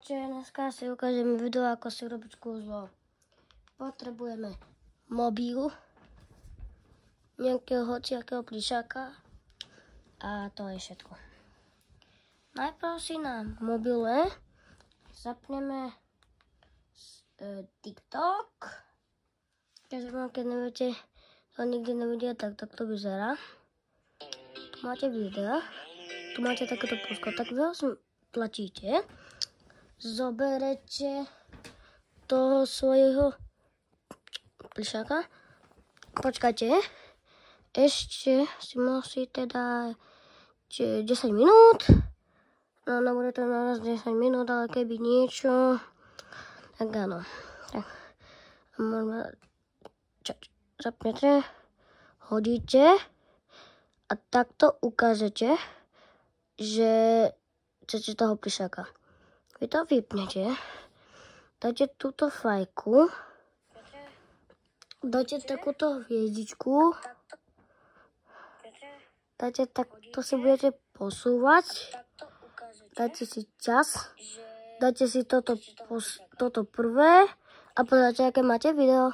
Čaute, dneska si ukážeme video, ako si robiť kúzlo. Potrebujeme mobil, nejakého hociakého plišáka a to je všetko. Najprv si na mobile zapneme TikTok. Keď neviete, to nikdy nevidia, tak to vyzerá. Tu máte videa, tu máte takéto púsko, tak vy ho tlačíte. Zoberete toho svojho plišáka. Počkajte, ešte si musíte dať 10 minút. No, bude to na nás 10 minút, ale keby niečo, tak áno. Tak, môžeme zapnete, hodíte a takto ukážete, že chcete toho plišáka. Vy to vypnete, dáte túto fajku, dáte takúto hviezdičku, dáte takto si budete posúvať, dáte si čas, dáte si toto prvé a pozrite, aké máte video.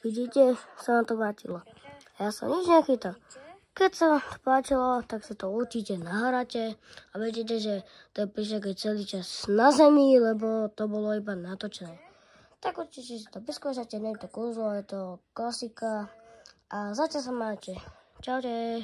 Vidíte, sa nám to vrátilo. Ja som nič nechytal. Keď sa vám to páčilo, tak si to určite nahráte a vedíte, že ten plišák je celý čas na zemi, lebo to bolo iba natočené. Tak určite si to vyskúšate, nie je to kúzlo, je to klasika a zatiaľ sa máte. Čaute.